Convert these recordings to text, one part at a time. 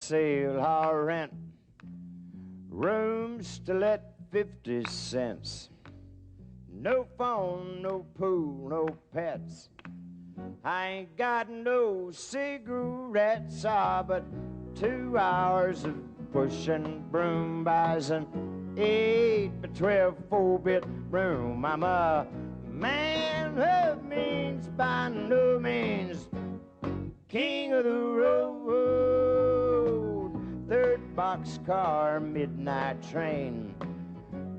Sale or rent, rooms to let 50 cents. No phone, no pool, no pets. I ain't got no cigarettes, but 2 hours of pushing broom buys an 8 by 12 4-bit room. I'm a man of means by no means, king of the road. Third boxcar, midnight train,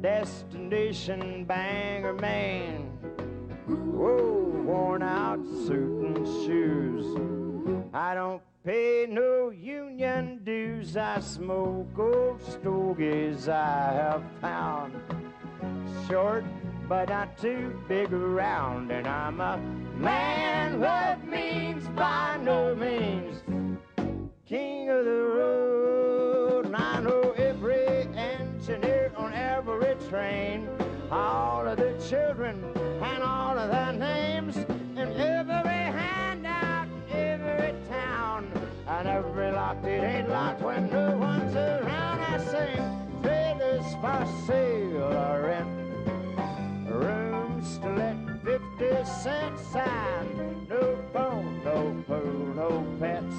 destination Bangor, Maine. Whoa, worn out suit and shoes. I don't pay no union dues. I smoke old stogies I have found, short but not too big around. And I'm a man of means by no means, king of the road. And I know every engineer on every train, all of the children and all of their names, and every handout in every town, and every lock that ain't locked when no one's around. I sing trailers for sale or rent, rooms to let 50 cent sign. No phone, no pool, no pets.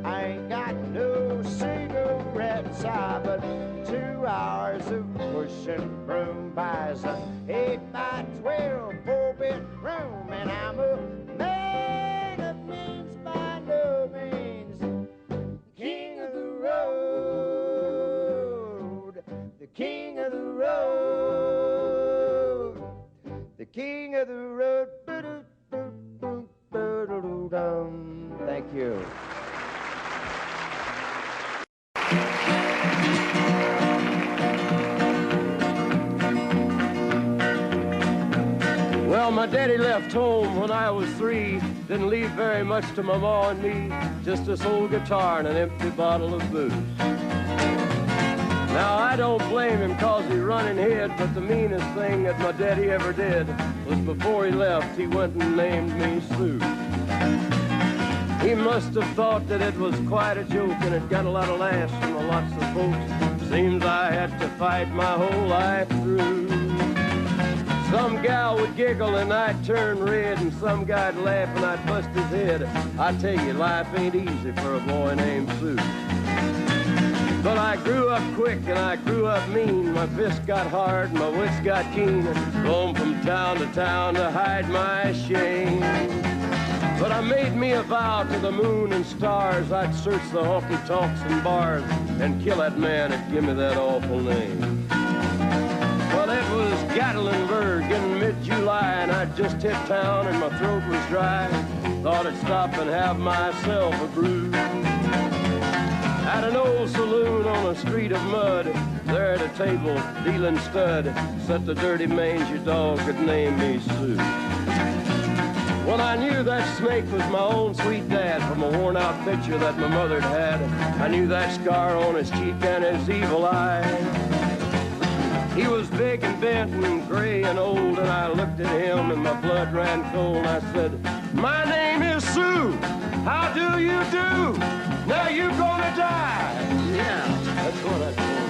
I ain't got no cigarettes, but 2 hours of pushing broom buys an 8 by 12 4-bit room. And I'm a man of means by no means, king of the road, the king of the road, the king of the road. Thank you. Well, my daddy left home when I was 3. Didn't leave very much to my ma and me, just this old guitar and an empty bottle of booze. Now, I don't blame him 'cause he running hid, but the meanest thing that my daddy ever did was before he left, he went and named me Sue. He must have thought that it was quite a joke, and it got a lot of laughs from lots of folks. Seems I had to fight my whole life through. Some gal would giggle and I'd turn red, and some guy'd laugh and I'd bust his head. I tell you, life ain't easy for a boy named Sue. But I grew up quick and I grew up mean. My fists got hard and my wits got keen. Roamed from town to hide my shame. But I made me a vow to the moon and stars, I'd search the honky tonks and bars and kill that man that give me that awful name. Well, it was Gatlinburg in mid-July, and I'd just hit town and my throat was dry. Thought I'd stop and have myself a brew. At an old saloon on a street of mud, there at a table dealing stud, sat the dirty mangy dog that named me Sue. Well, I knew that snake was my own sweet dad from a worn-out picture that my mother'd had. I knew that scar on his cheek and his evil eye. He was big and bent and gray and old, and I looked at him and my blood ran cold. I said, "My name is Sue. How do you do? Now you gonna die." Yeah, that's what I told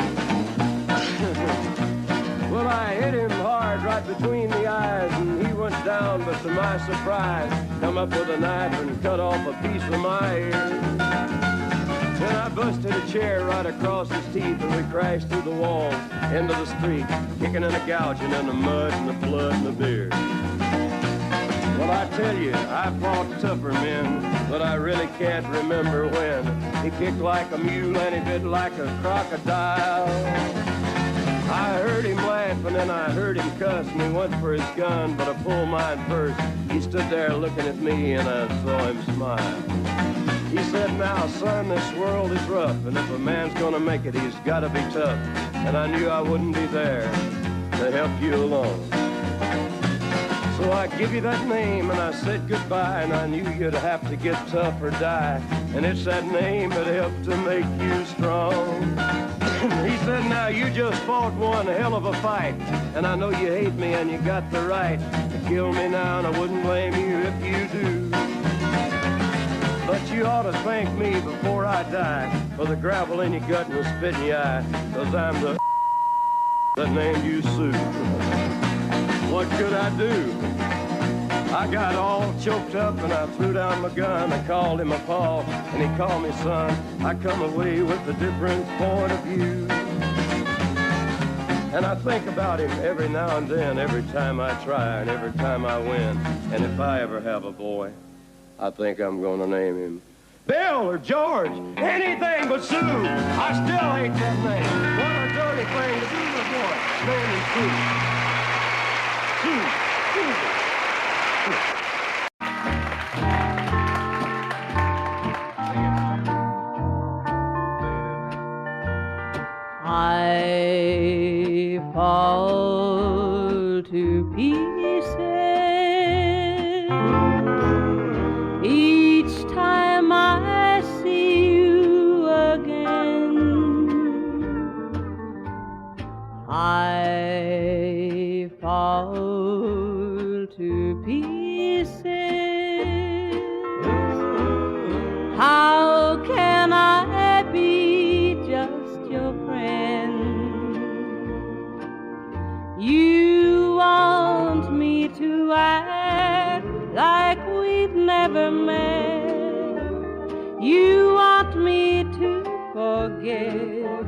him. Well, I hit him hard right between the eyes, and he went down, but to my surprise, come up with a knife and cut off a piece of my ear. Then I busted a chair right across his teeth, and we crashed through the walls into the street, kicking and a gouging in the mud and the blood and the beer. Well, I tell you, I fought tougher men, but I really can't remember when. He kicked like a mule and he bit like a crocodile. I heard him laugh and then I heard him cuss, and he went for his gun, but I pulled mine first. He stood there looking at me and I saw him smile. He said, "Now, son, this world is rough, and if a man's gonna make it, he's gotta be tough." And I knew I wouldn't be there to help you along. So I give you that name and I said goodbye, and I knew you'd have to get tough or die. And it's that name that helped to make you strong. He said, "Now you just fought one hell of a fight, and I know you hate me and you got the right to kill me now, and I wouldn't blame you if you do. But you ought to thank me before I die for the gravel in your gut and the spit in your eye, 'cause I'm the that named you Sue. What could I do? I got all choked up and I threw down my gun. I called him a paw and he called me son. I come away with a different point of view. And I think about him every now and then, every time I try and every time I win. And if I ever have a boy, I think I'm gonna name him Bill or George, anything but Sue. I still hate that name. What a dirty thing to do to a boy. Name him Sue. Sue. I fall to pieces each time I see you again. I fall to pieces. How can I be just your friend? You want me to act like we've never met. You want me to forget,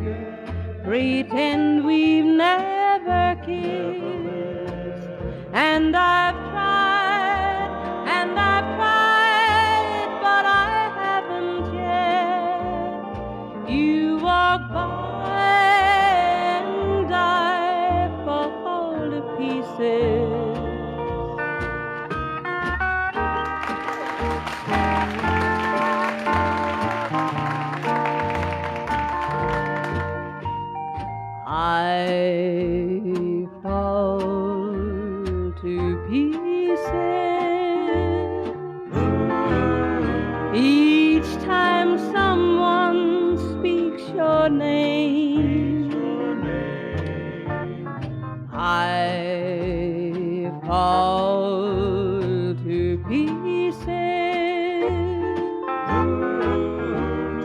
pretend we've never kissed. And I've tried, but I haven't yet. You walk by and I fall to pieces. I fall to pieces each time someone speaks your name. I fall to pieces.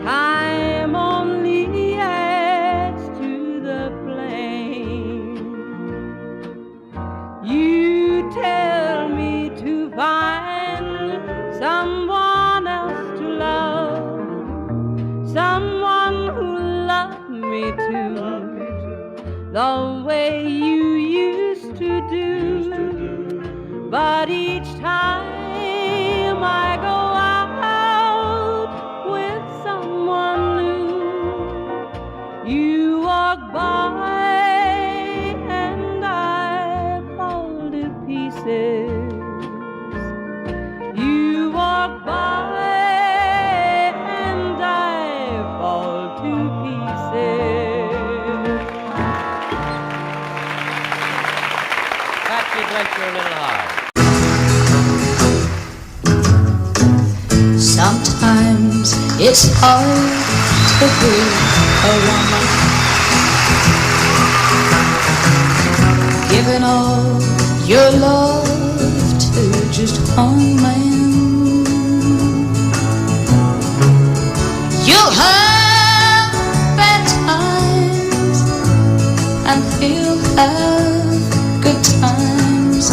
Time only adds to the flame. You tell me to find someone else to love, someone who loved me too, the way you used to do. But each time I go out with someone new, you walk by and I fall to pieces. You walk by and I fall to pieces. Patsy Fletcher and Little High. Sometimes it's hard to be a woman, giving all your love to just one man. You'll have bad times and he'll have good times,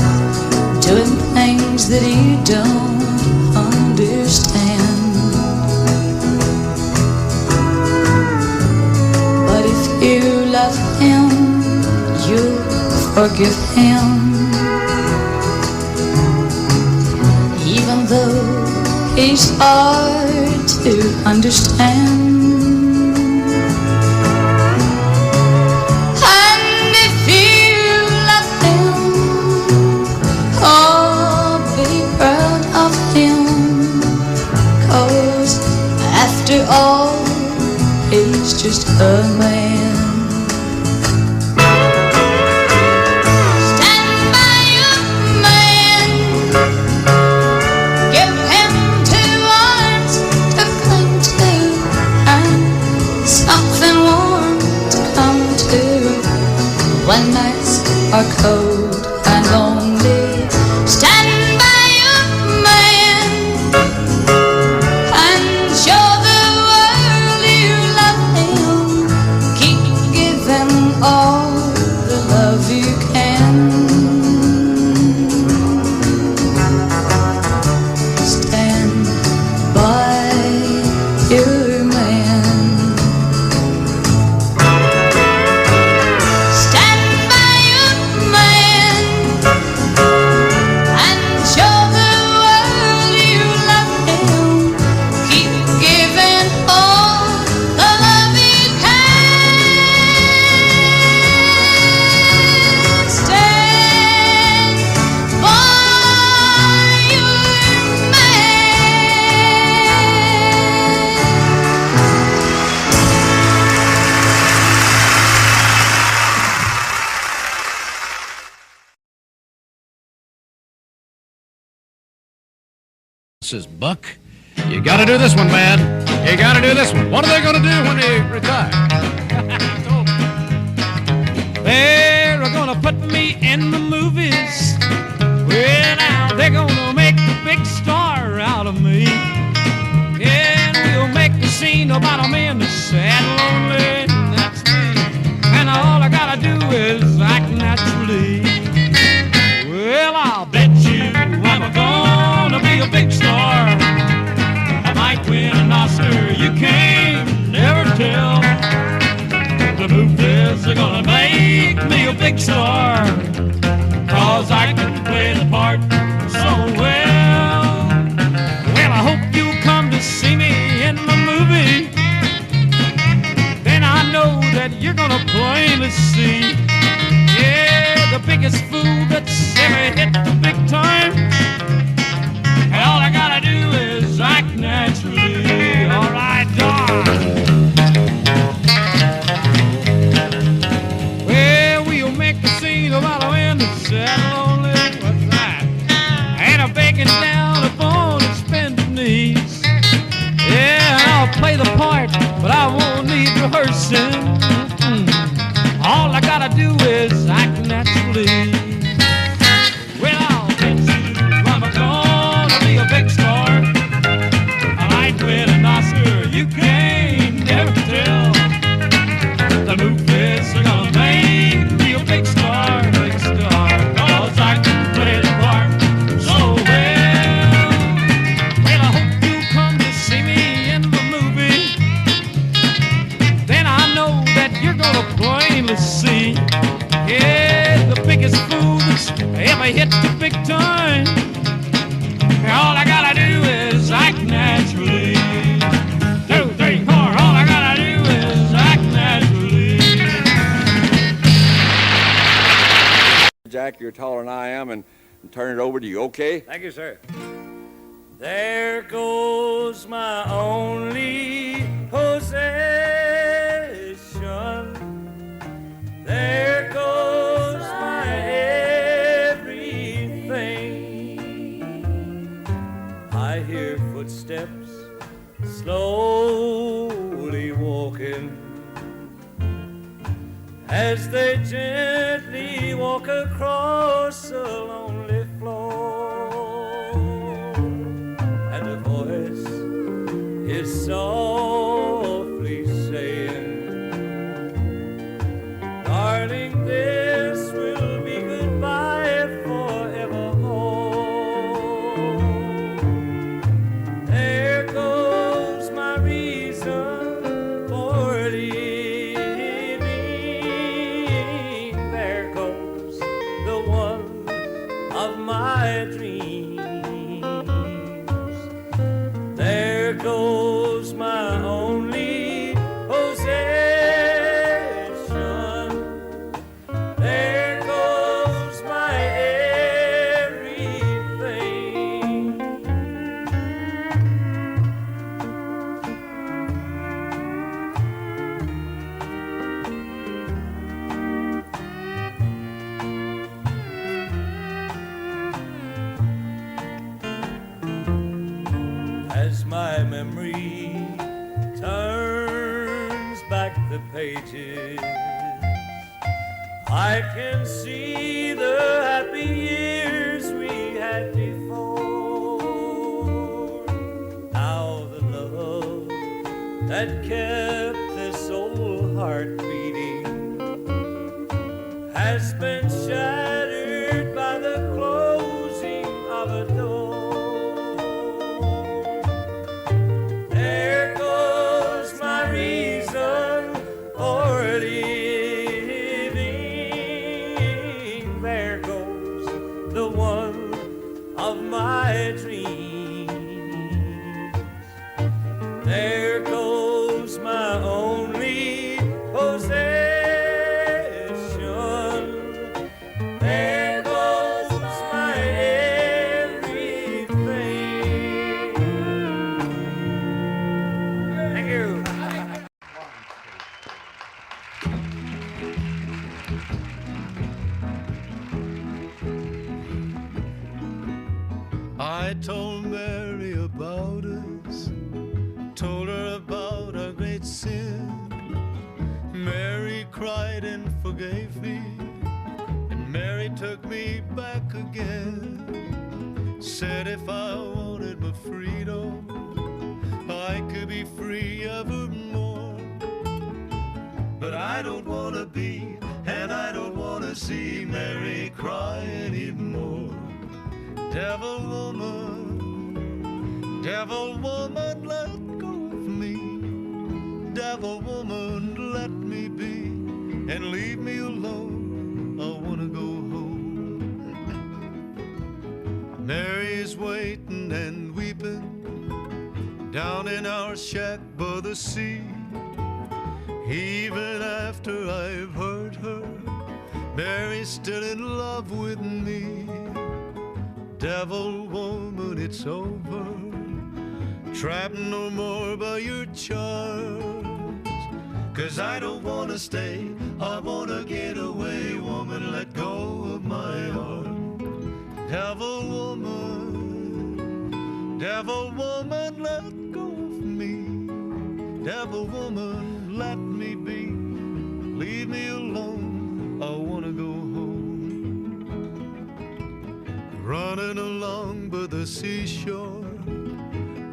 doing things that you don't understand. But if you love him, you'll forgive him, even though he's hard to understand. And if you love him, oh, be proud of him, 'cause after all, he's just a man. Stand by your man, give him 2 arms to cling to, and something warm to come to when nights are cold and lonely. Stand by your man and says, Buck, you got to do this one, man. You got to do this one. What are they going to do when they retire? They're going to put me in the movies. Well, now they're going to make a big star out of me. Yeah, and we'll make a scene about a man that's sad and lonely, and that's me. And all I got to do is act naturally. Well, I'll bet you I'm gonna be a big star. I might win an Oscar, you can't never tell. The movies are gonna make me a big star, 'cause I can play the part so well. Well, I hope you'll come to see me in the movie. Then I know that you're gonna plainly see, yeah, the biggest fool that's ever hit the big time. And all I gotta do is act naturally. All right, Don. Well, we'll make a scene about a man that's sad and lonely. What's that? And a begging down upon his bended knees. Yeah, and I'll play the part, but I won't need rehearsing. All I gotta do is act naturally. Well, I'll bet you I'm gonna be a big star. I might win an Oscar, you can't never tell. The movies are gonna make me a big star, 'cause I can play the part so well. Well, I hope you come to see me in the movie. Then I know that you're gonna plainly see, yeah, the biggest fool that's ever hit the big time. And all I gotta do is act naturally. 2, 3, 4, all I gotta do is act naturally. Jack, you're taller than I am, and turn it over to you, okay? Thank you, sir. There goes my only possession. There goes my everything. I hear footsteps slowly walking as they gently walk across a lonely floor, and a voice is softly saying, darling, this will be goodbye forevermore. There goes my reason for living. There goes the one of my dreams. There goes my only possession. There goes my everything. As my memory turns back the pages, I can see the happy years we had before. Now the love that kept this old heart beating has been shattered by the closing of a door. There goes my reason for living. There goes the one of my dreams. There goes my only possession. There goes my everything. Thank you. I told Mary sin. Mary cried and forgave me, and Mary took me back again. Said if I wanted my freedom, I could be free evermore. But I don't want to be, and I don't want to see Mary cry anymore. Devil woman, let go of me. Devil woman, let me be, and leave me alone. I want to go home. Mary's waiting and weeping down in our shack by the sea. Even after I've hurt her, Mary's still in love with me. Devil woman, it's over. Trapped no more by your charms. 'Cause I don't wanna stay, I wanna get away. Woman, let go of my arm. Devil woman, let go of me. Devil woman, let me be. Leave me alone, I wanna go home. Running along by the seashore,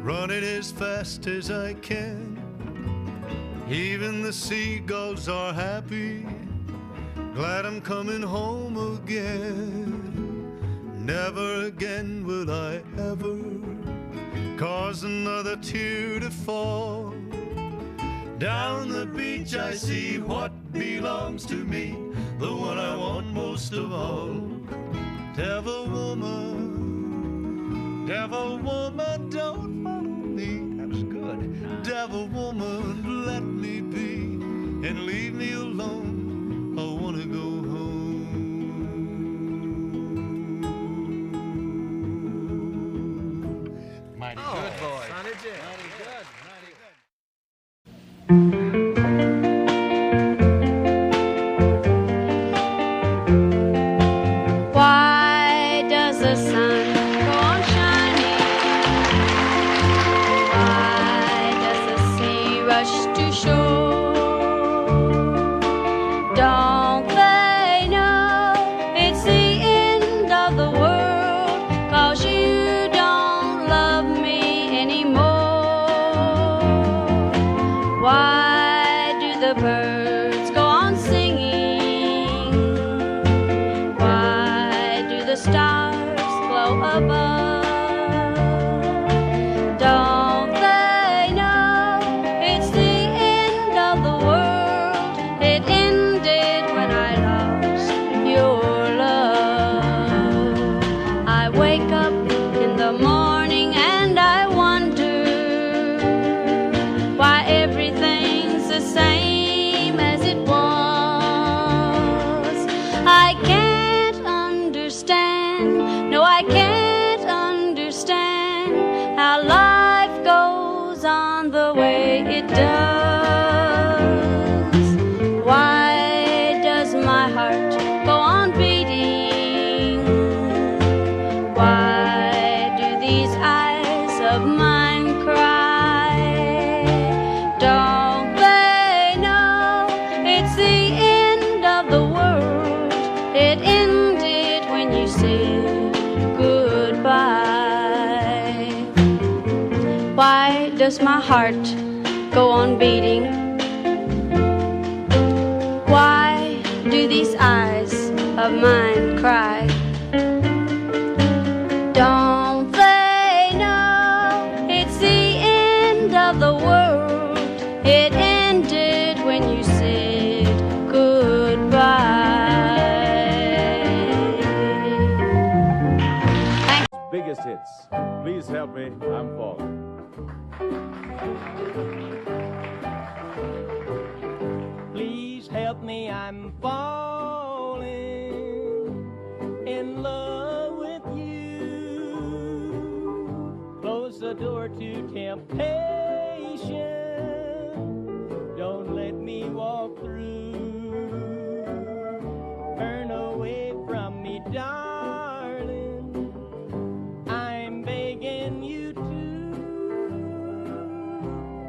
running as fast as I can. Even the seagulls are happy, glad I'm coming home again. Never again will I ever cause another tear to fall. Down the beach I see what belongs to me, the one I want most of all. Devil woman, don't follow me. That was good. Devil woman, let me be, and leave me alone. I want to go home. Mighty good, boy. Sonny Jim. Mighty good. Mighty good. Why does the sun go on shining? Why does the sea rush to shore? Don't they know it's the end of the world? 'Cause you don't love me anymore. Why do the birds go on singing? Why do the stars glow above? Don't they know it's the end of the world? It ended when I lost your love. I wake up in the morning and I wonder why everything's the same as it was. I can't understand, no, I can't understand how life goes on the way it does. Why does my heart go on beating? Why do these eyes of mine cry? Don't they know it's the end of the world? It ended when you said goodbye. Why does my heart go on beating? Why do these eyes of mine cry? Don't they know it's the end of the world? It ended when you said goodbye. Biggest hits. Please help me, I'm falling. Please help me, I'm falling in love with you. Close the door to temptation. Don't let me walk through. Turn away from me, darling. I'm begging you to.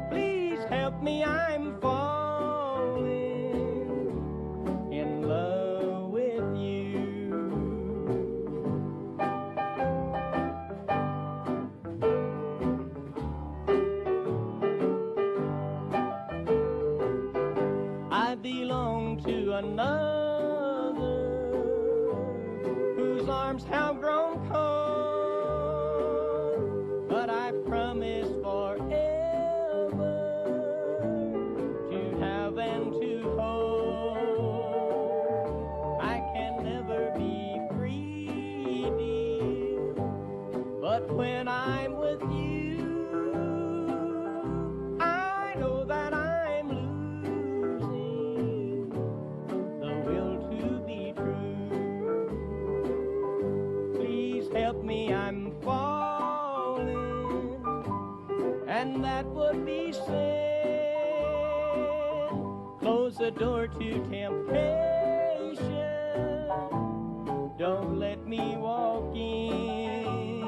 Please help help me, I'm falling in love with you. I belong to another whose arms have grown cold, but I promise forever to have and to hold. I can never be free, dear, but when I'm with you, I know that I'm losing the will to be true. Please help me, I'm falling, and that would be sin. Close the door to temptation, don't let me walk in,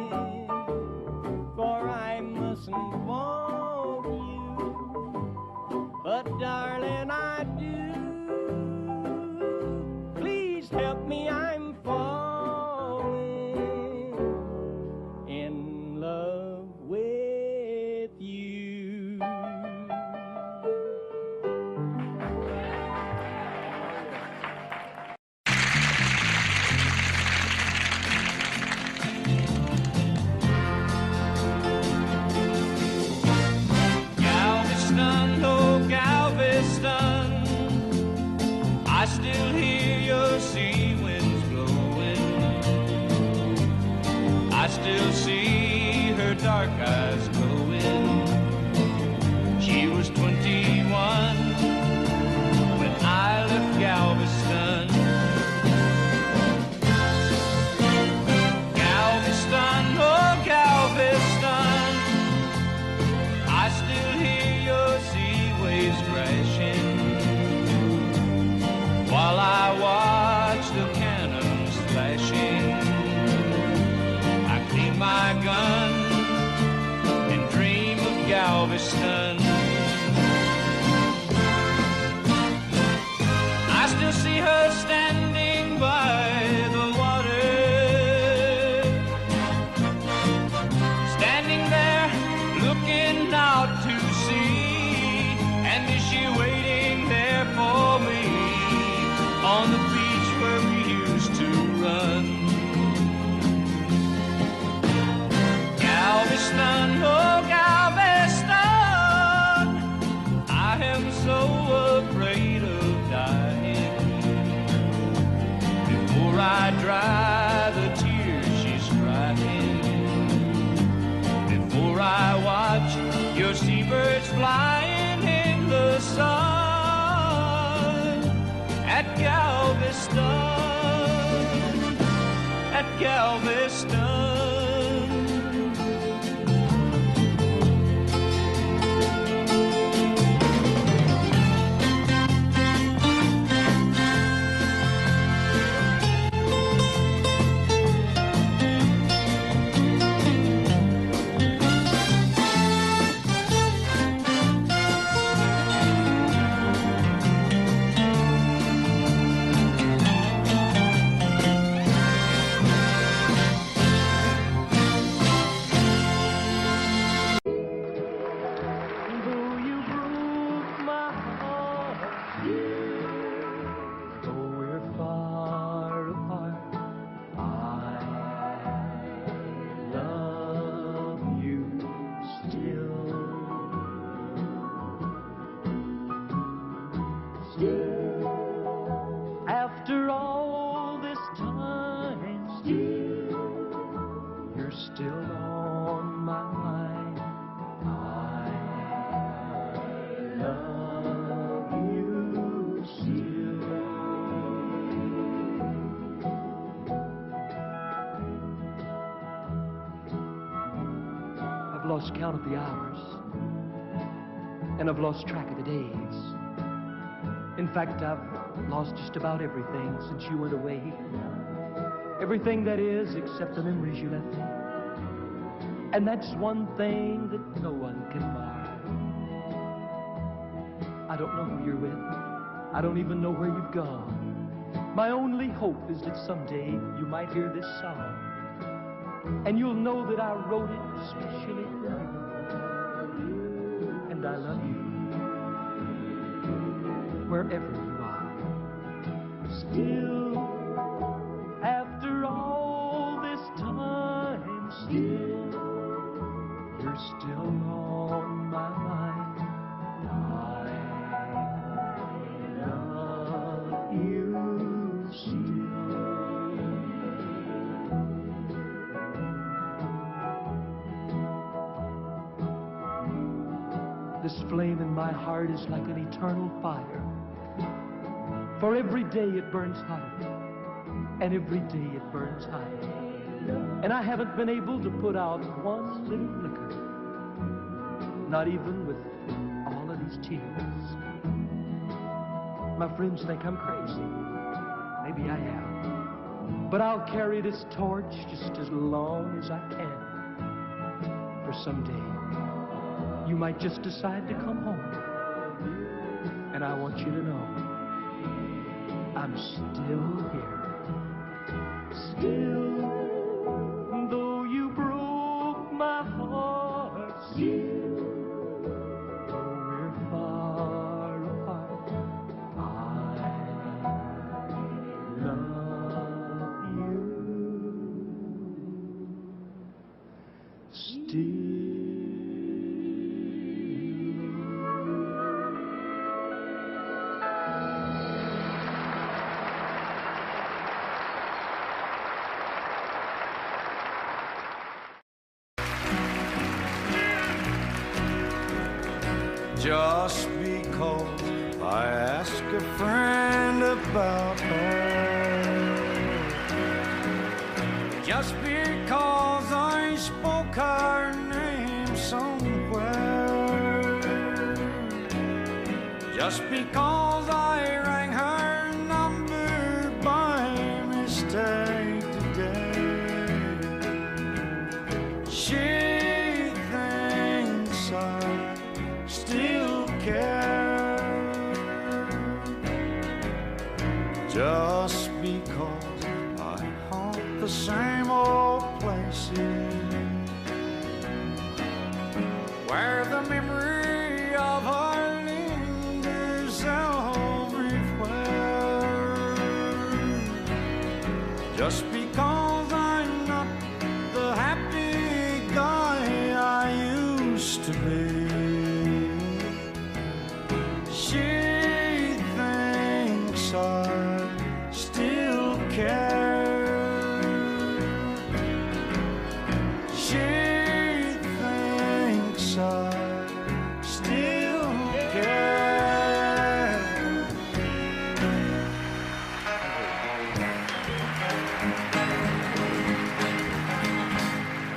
for I mustn't want you, but darling, I do. Please help me, I'm falling in love with you. Galveston, oh Galveston, I still hear your sea winds blowing. I still see her dark eyes glowing. She was 21 when I left Galveston. Galveston, oh Galveston, I still hear your sea waves crashing, while I watch the cannons flashing. I clean my gun and dream of Galveston. I still see her standing by the water, standing there looking out to sea. And is she waiting there for me on the beach where we used to run? Galveston, oh Galveston, I am so afraid of dying. Before I dry the tears she's crying, before I watch your seabirds flying in the sun, at Galveston, at Galveston. After all this time, you're still on my mind. I love you still. I've lost count of the hours, and I've lost track of the days. In fact, I've lost just about everything since you went away. Everything that is, except the memories you left me. And that's one thing that no one can buy. I don't know who you're with. I don't even know where you've gone. My only hope is that someday you might hear this song, and you'll know that I wrote it especially for you. And I love you wherever you are. Still, after all this time, still, you're still on my mind. I love you still. This flame in my heart is like an eternal fire. For every day it burns hotter, and every day it burns higher. And I haven't been able to put out one little flicker, not even with all of these tears. My friends think I'm crazy. Maybe I am. But I'll carry this torch just as long as I can. For someday, you might just decide to come home. And I want you to know, I'm still here. Still, though you broke my heart, still, though we're far apart, I love you still. Just because I ask a friend about her, just because I spoke her name somewhere, just because I rang her number by mistake today, she thinks I still care. Just because I haunt the same old places where the memory of her lingers everywhere. Just because I'm not the happy guy I used to be, she thinks I still care. She thinks I still care.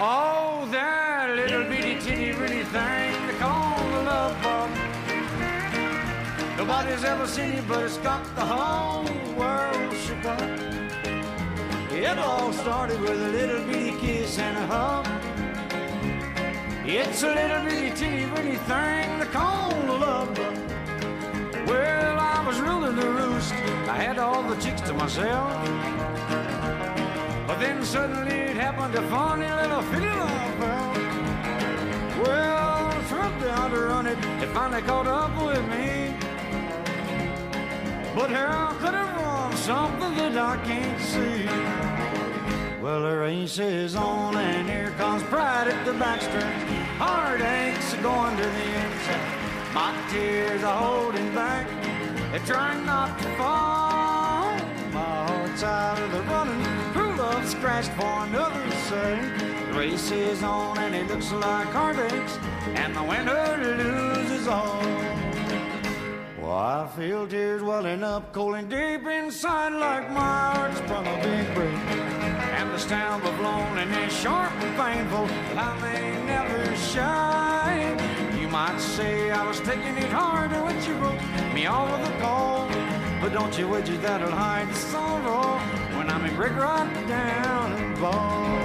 Oh, that little bitty titty bitty thing they call the love bug. Nobody's ever seen it, but it's got the whole world shook up. It all started with a little bitty kiss and a hug. It's a little bitty teeny bitty thing they call the love bug. Well, I was ruling the roost. I had all the chicks to myself. But then suddenly it happened, a funny little feeling I felt. Well, I tried down to run it, it finally caught up with me. But how could it run something that I can't see? Well, the race is on and here comes pride at the backstretch. Heartaches are going to the inside. My tears are holding back. They're trying not to fall. My heart's out of the running. True love scratched for another's sake. The race is on and it looks like heartaches, and the winner loses all. Well, I feel tears welling up cold and deep inside, like my heart's from a big break. And the stamp of loneliness sharp and painful, I may never shine. You might say I was taking it hard when you broke me off with a call, but don't you wish that'll hide the sorrow when I'm in brick right down and bald.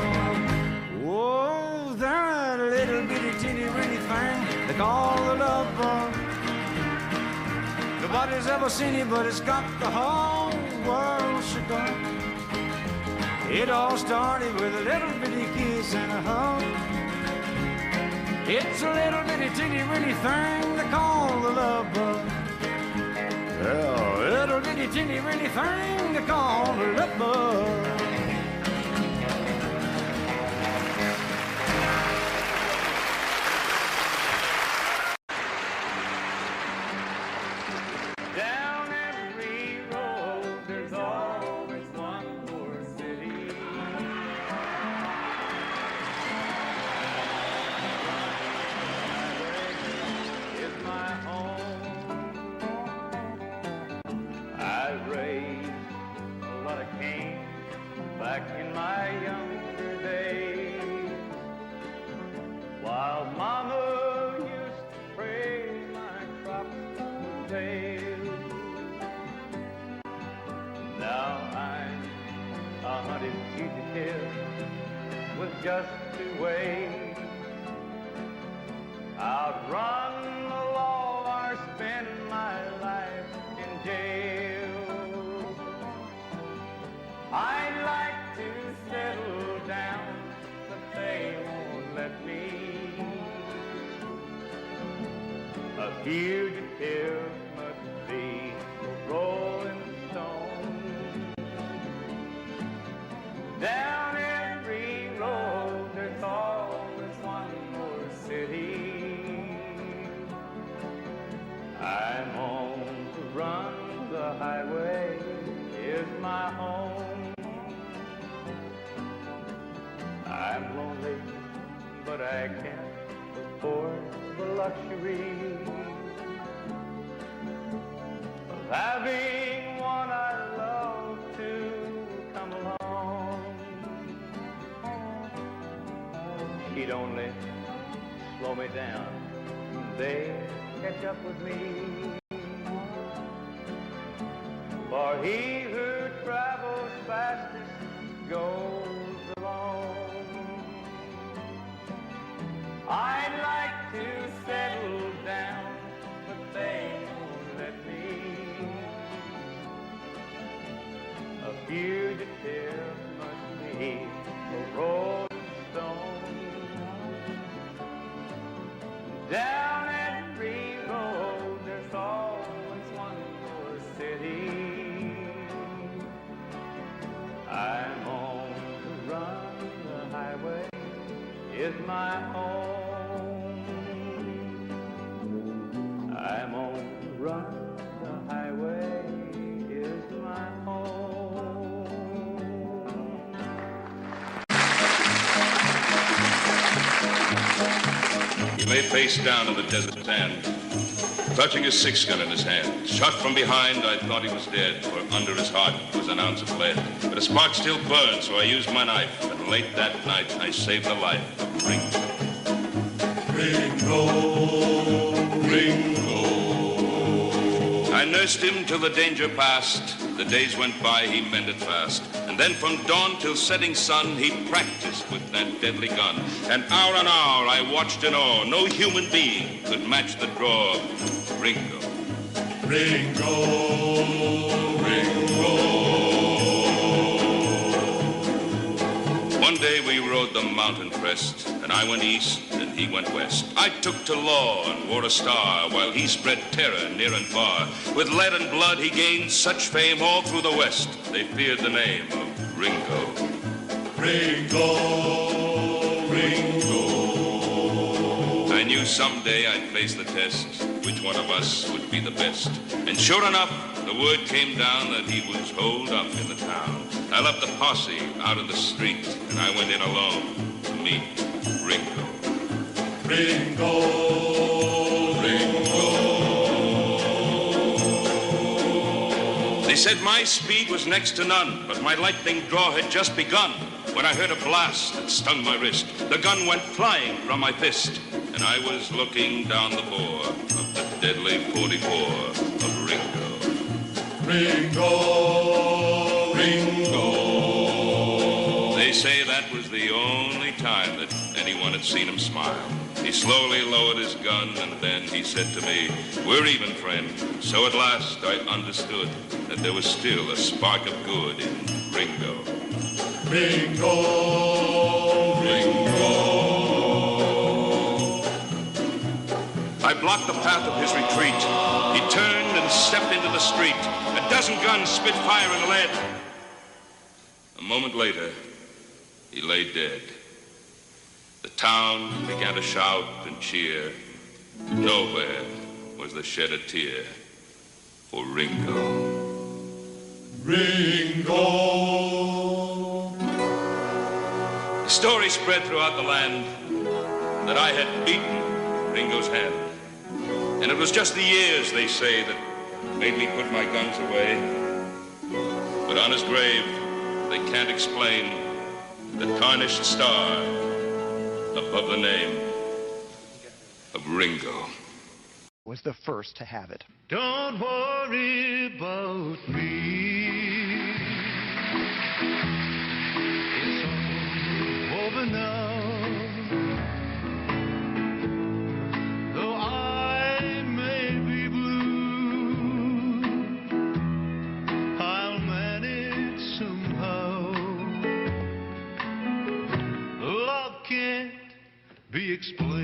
Whoa, that little bitty teeny weeny thing they call the love bug. Nobody's ever seen it, but it's got the whole world shook up. It all started with a little bitty kiss and a hug. It's a little bitty teeny weeny thing they call the love bug. Yeah, a little bitty teeny weeny thing they call the love bug. Back in my younger days, while Mama used to pray my crops would fail. Now I'm a hunted fugitive with just 2 ways: outrun the law or spend my life in jail. I'd like to settle down, but they won't let me. A fugitive must be a rolling stone. Down every road there's always one more city. I'm on the run, the highway is my home. I'm lonely, but I can't afford the luxury of having one I love to come along. She'd only slow me down, they'd catch up with me. For he who travels fastest goes alone. I'd like to settle down, but they won't let me. A fugitive must be a rolling stone. Down every road there's always one more city. I'm on the run, the highway is my home. I'm on the run, the highway is my home. He lay face down in the desert sand, clutching his 6-gun in his hand. Shot from behind, I thought he was dead, for under his heart was an ounce of lead. But a spark still burned, so I used my knife, and late that night I saved the life of Ringo. Ringo, Ringo. I nursed him till the danger passed. The days went by, he mended fast. And then from dawn till setting sun, he practiced with that deadly gun. And hour on hour I watched in awe. No human being could match the draw of Ringo. Ringo, Ringo. One day we rode the mountain crest, and I went east and he went west. I took to law and wore a star, while he spread terror near and far. With lead and blood he gained such fame all through the west, they feared the name of Ringo. Ringo, Ringo. I knew someday I'd face the test, which one of us would be the best. And sure enough, the word came down that he was holed up in the town. I left the posse out in the street, and I went in alone to meet Ringo. Ringo, Ringo. They said my speed was next to none, but my lightning draw had just begun when I heard a blast that stung my wrist. The gun went flying from my fist, and I was looking down the bore of the deadly 44 of Ringo. Ringo, Ringo. They say that was the only time that anyone had seen him smile. He slowly lowered his gun, and then he said to me, "We're even, friend." So at last I understood that there was still a spark of good in Ringo. Ringo, Ringo. I blocked the path of his retreat. He turned and stepped into the street. A dozen guns spit fire and lead. A moment later, he lay dead. The town began to shout and cheer. Nowhere was there shed a tear for Ringo. Ringo. The story spread throughout the land that I had beaten Ringo's hand. And it was just the years, they say, that made me put my guns away. But on his grave, they can't explain the tarnished star above the name of Ringo. Was the first to have it. Don't worry about me. It's all over now. Though I may be blue, I'll manage somehow. Love can't be explained.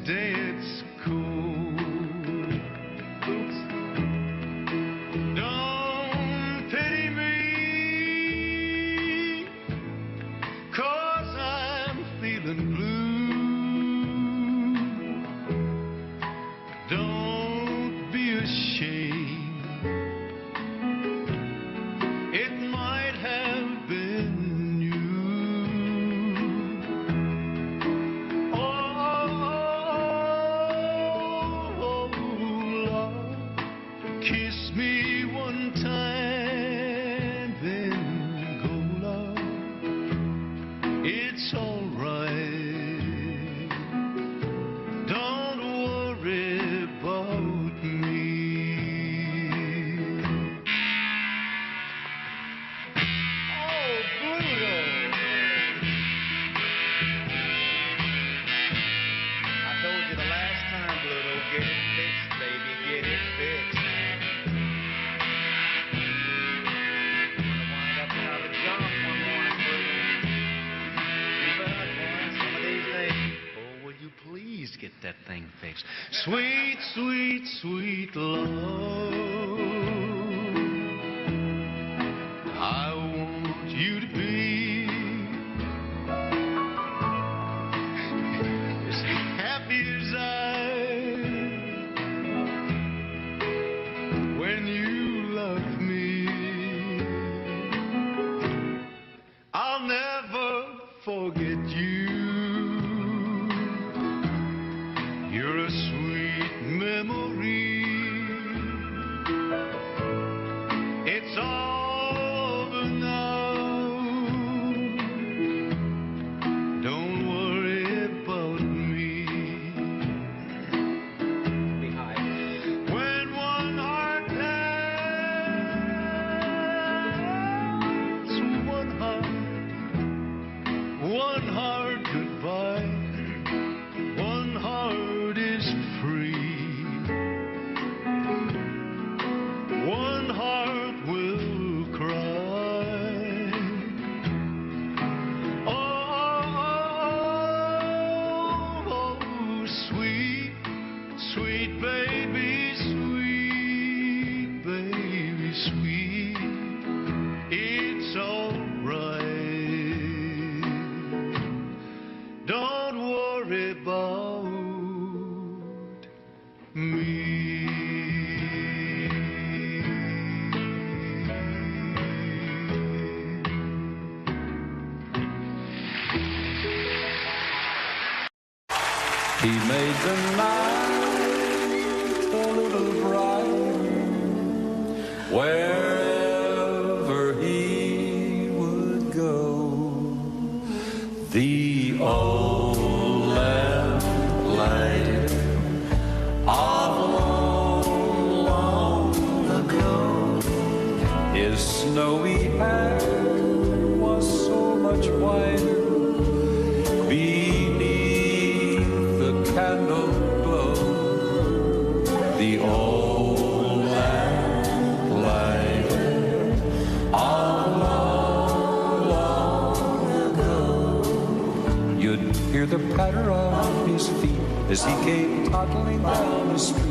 Day it's cool. Oops. Don't pity me, 'cause I'm feeling blue. Don't be ashamed. It might have been that thing fixed. Sweet, sweet, sweet love, I want you to be as happy as I when you love me. I'll never forget you. You're a sweet memory. It's all over now. Don't worry about me. When one heart has one heart goodbye. One heart is free. One heart will cry. Oh, sweet, sweet baby, sweet baby, sweet. It's all right. Don't worry about me. He made the night a little brighter wherever he would go. The old lamplighter snowy hair was so much whiter beneath the candle glow. The old lamplighter all long ago. You'd hear the patter of his feet as he came toddling down the street.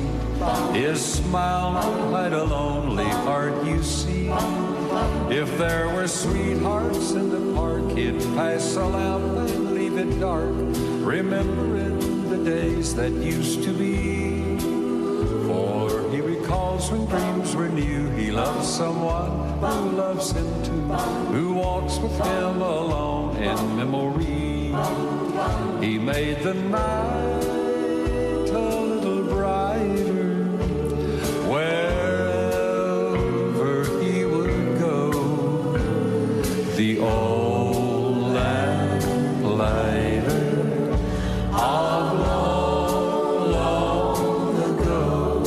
His smile would hide a lonely heart, you see. If there were sweethearts in the park, he'd pass a lamp and leave it dark, remembering the days that used to be. For he recalls when dreams were new, he loves someone who loves him too, who walks with him alone in memory. He made the night a little brighter wherever he would go. The old lamplighter of long ago.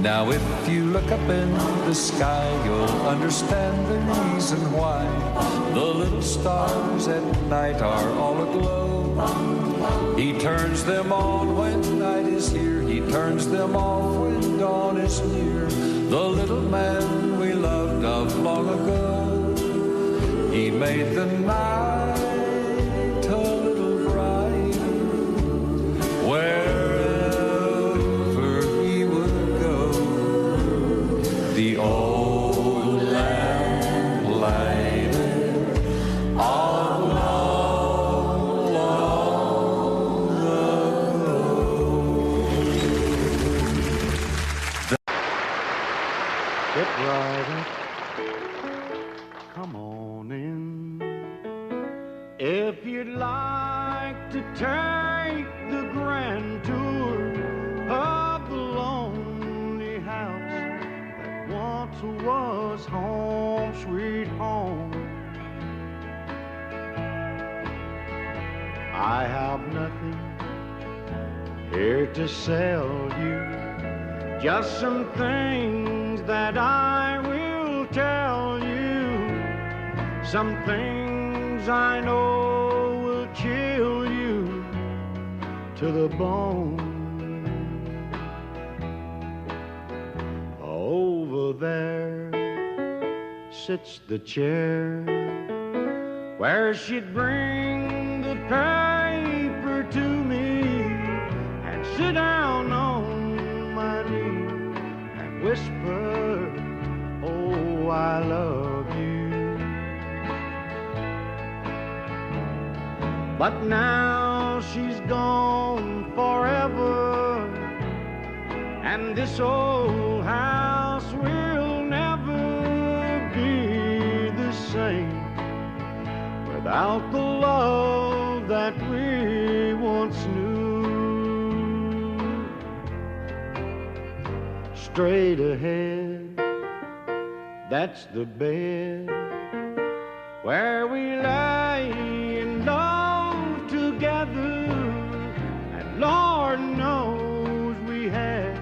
Now if you look up in the sky, you'll understand the reason why the little stars at night are all aglow. He turns them on when night is here, he turns them off when dawn is near. The little man we loved of long ago, he made the night a little brighter wherever he would go. The old lamplighter all long ago. Get right up, come on in. If you'd like to take the grand tour of the lonely house that once was home, sweet home, I have nothing here to sell you, just some things that I will tell you, some things I know will chill you to the bone. Over there sits the chair where she'd bring the paper to me and sit down on my knee and whisper, oh, I love you. But now she's gone forever, and this old house will never be the same without the love that we once knew. Straight ahead, that's the bed where we lay in love together, and Lord knows we had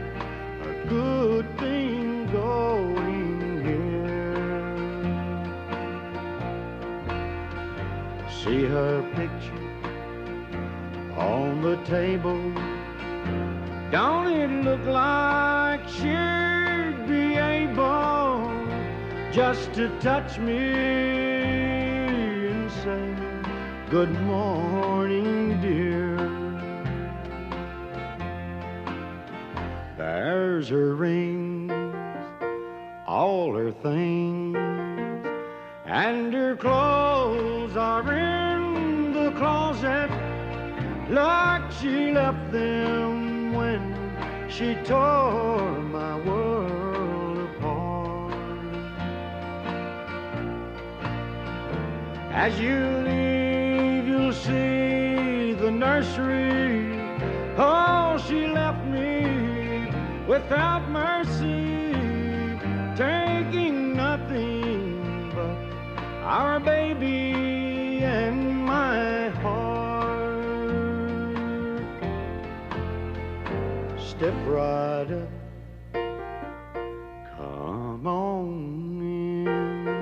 a good thing going here. See her picture on the table, don't it look like she'd be able just to touch me and say, good morning, dear. There's her rings, all her things, and her clothes are in the closet like she left them when she tore my world apart. As you leave, you'll see the nursery. Oh, she left me without mercy, taking nothing but our baby and my heart. Step right up, come on in.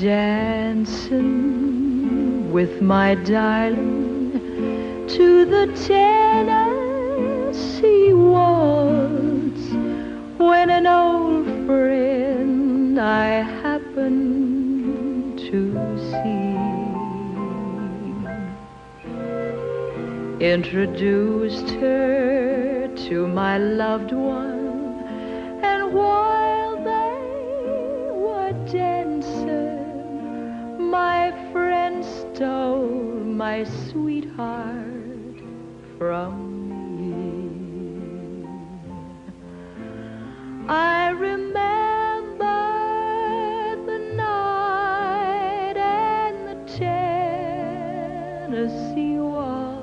dancing with my darling to the Tennessee Waltz when an old friend I happened to see introduced her to my loved one, and while they were dancing, my friend stole my sweetheart from me. I remember the night and the Tennessee Waltz.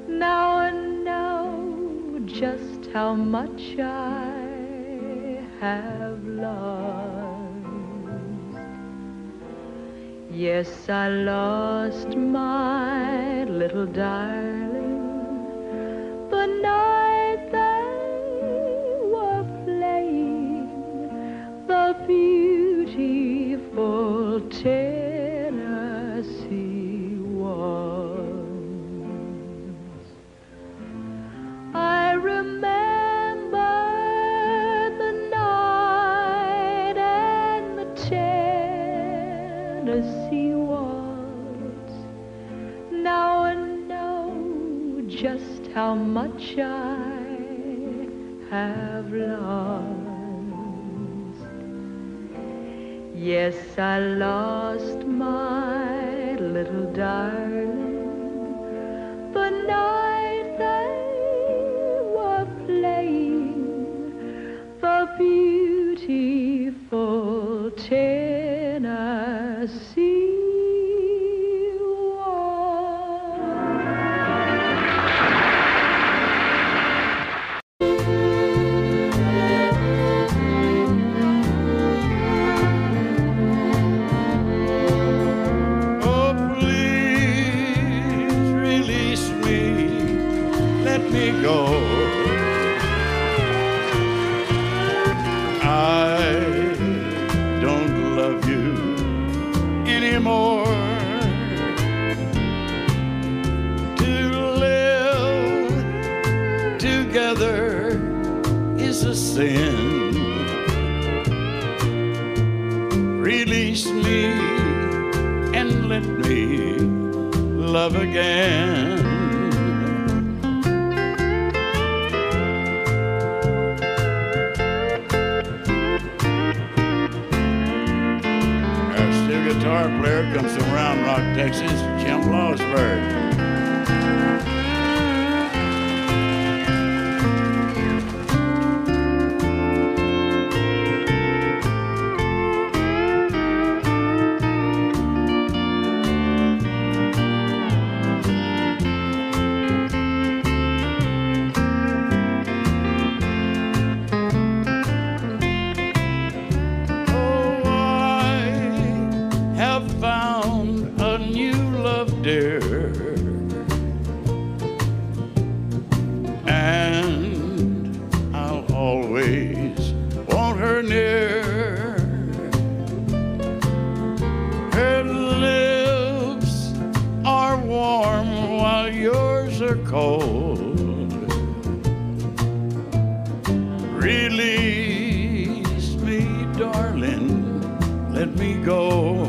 Now I know just how much I have lost. Yes, I lost my little darling the night they were playing the beautiful Tennessee Waltz. I remember the night and the Tennessee Waltz. Now I know just how much I have lost. Yes, I lost my little darling the night they were playing the beautiful Tennessee go. I don't love you anymore. To live together is a sin. Release me and let me love again. Guitar player comes from Round Rock, Texas, Jim Lawsburg. Release me, darling, let me go.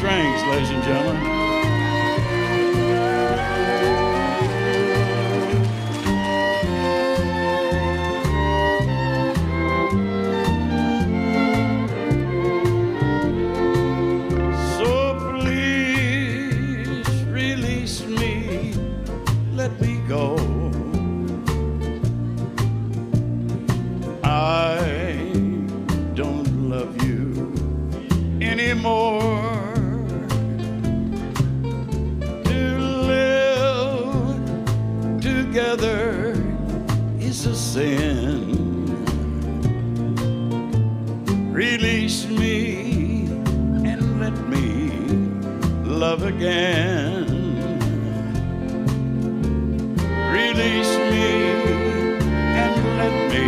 strings, ladies and gentlemen. Go. I don't love you anymore. To live together is a sin. Release me and let me love again. Release me and let me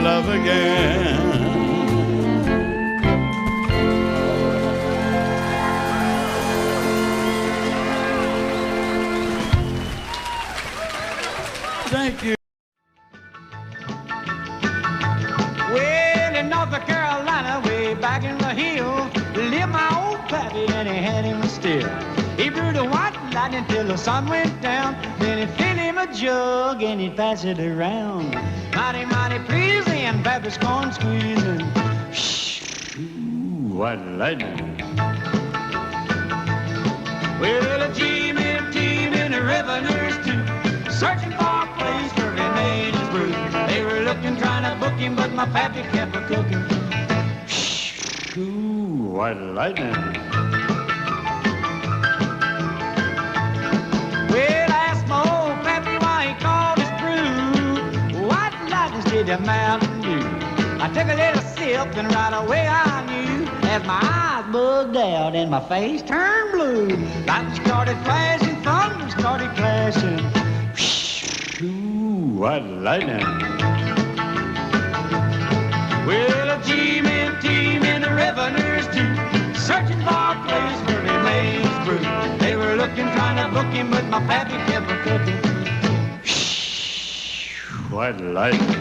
love again. Thank you. Well, in North Carolina, way back in the hills, lived my old pappy and he had him still. He brewed a white lightning till the sun went down. Then he'd fill him a jug and he'd pass it around. Mighty, mighty pleasing, Baptist corn squeezing. Ooh, white lightning. Well, a team and a revenues too, searching for a place where he made his brew. They were looking, trying to book him, but my pappy kept a cooking. Ooh, white lightning. Well, I asked my old pappy why he called his brew White Lightning's did a Mountain Dew. I took a little sip and right away I knew, as my eyes bugged out and my face turned blue. Lightning started flashing, thunder started clashing. Ooh, white lightning. Well, a team and the revenues too, searching for a place where he made his brew. They were looking, trying to book him, but my pappy kept a cooking. White lightning.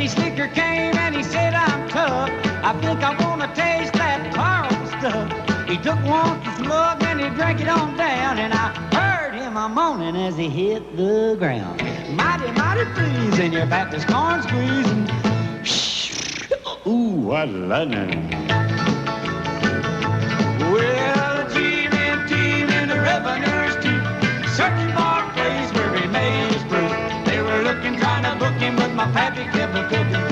Slicker came and he said, I'm tough. I think I want to taste that powerful stuff. He took one slug and he drank it on down, and I heard him a moaning as he hit the ground. Mighty, mighty pleasing, your Baptist corn squeezing. Ooh, what lightning. Well, the team and the revenues too, searching for a place where he made his brew. They were looking, trying to book him, but my pappy kept a cooking.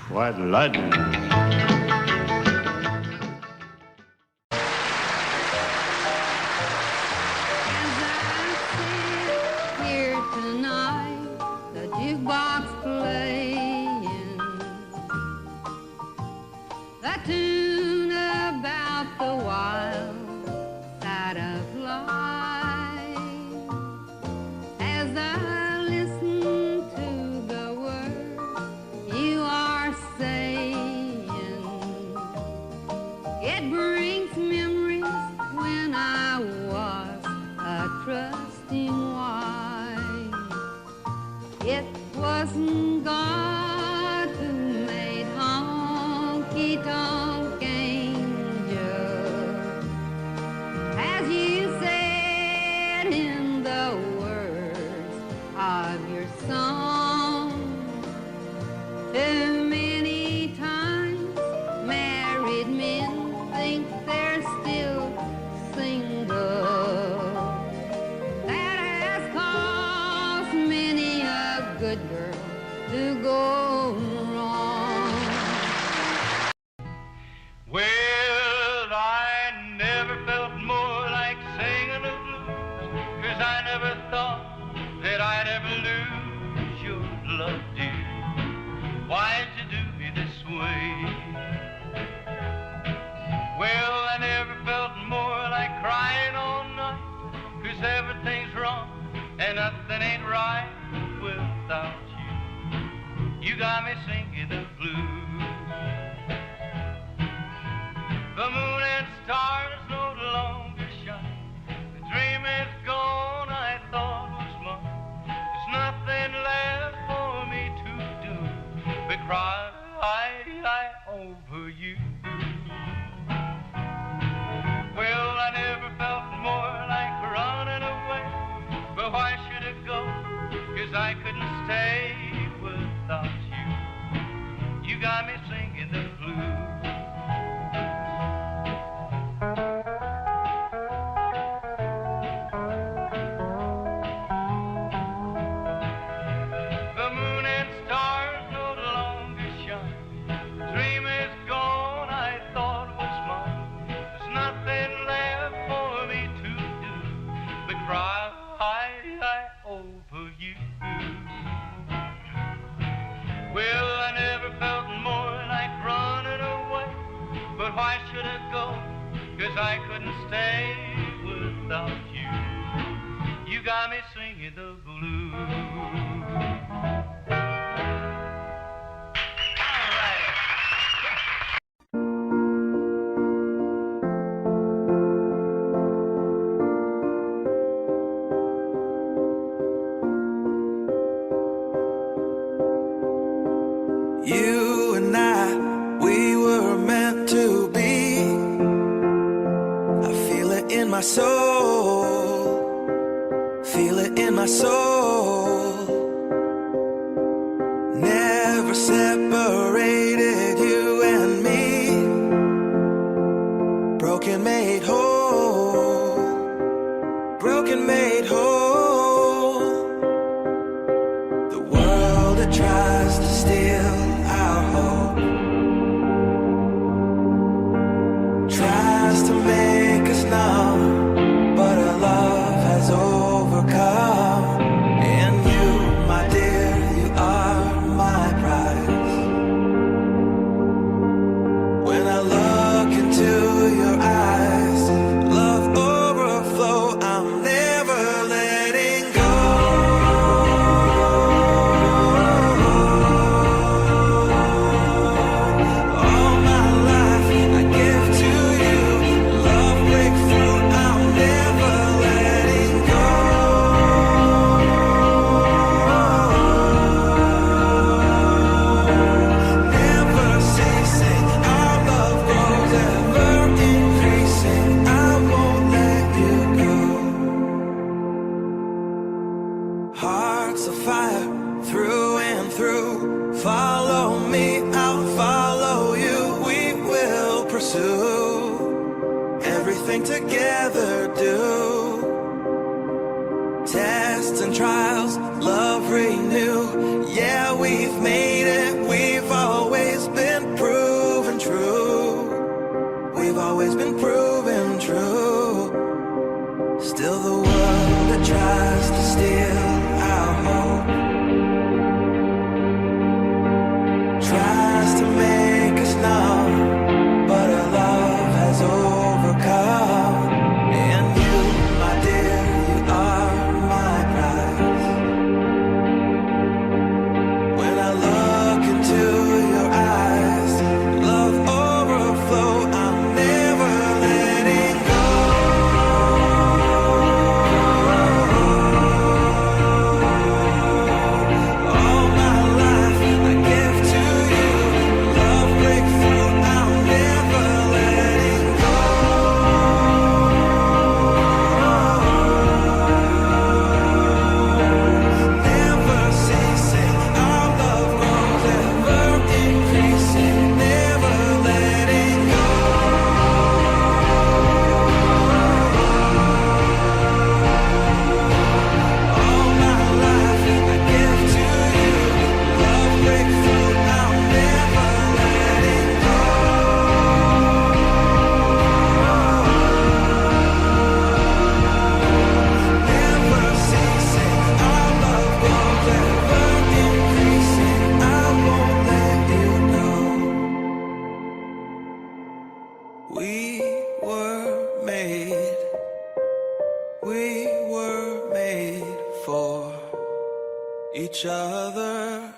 White lightning. Here tonight, the jukebox playing that tune about the wild side of life. As I listen to the words you are saying, it brings memories when I was a trusting wife. It wasn't God who made Honky Tonk angel, as you said in the words of your song. Too many times married men think they're still single. That has caused many a good girl to go wrong. Well, I never felt more like singing the blues, 'cause I never thought that I'd ever lose your love, dear. Why'd you do me this way? Well, I never felt more like crying all night, 'cause everything's wrong and nothing ain't right without you. You got me singing the blues. The moon and stars no longer shine. The dream is gone, I thought was mine. There's nothing left for me to do but cry over you. Well, I never felt more like running away, but why should it go? 'Cause I couldn't stay without you. You got me singing the blues. The moon and stars no longer shine. The dream is gone, I thought was mine. There's nothing left for me to do but cry over you. Well, I never felt more like running away, but why should it go? 'Cause I couldn't stay without you. You got me singing the blues. You and I, we were meant to be. I feel it in my soul, feel it in my soul. Never separated, you and me. Broken made whole, broken made whole. The world that tries to steal our hope tries to make us numb, but our love has overcome. And you, my dear, you are my prize. When I look into your eyes, love overflow, I'm never letting go. Hearts of fire through and through. Follow me, I'll follow you. We will pursue everything together, do tests and trials, love renew. Yeah, we've made it. We've always been proven true. We've always been proven true. Still the world that tries to steal our hope tries to make us numb, but our love has overcome. And you, my dear, you are my prize. When I look into your eyes, love overflow, I'm never letting go. We were made for each other.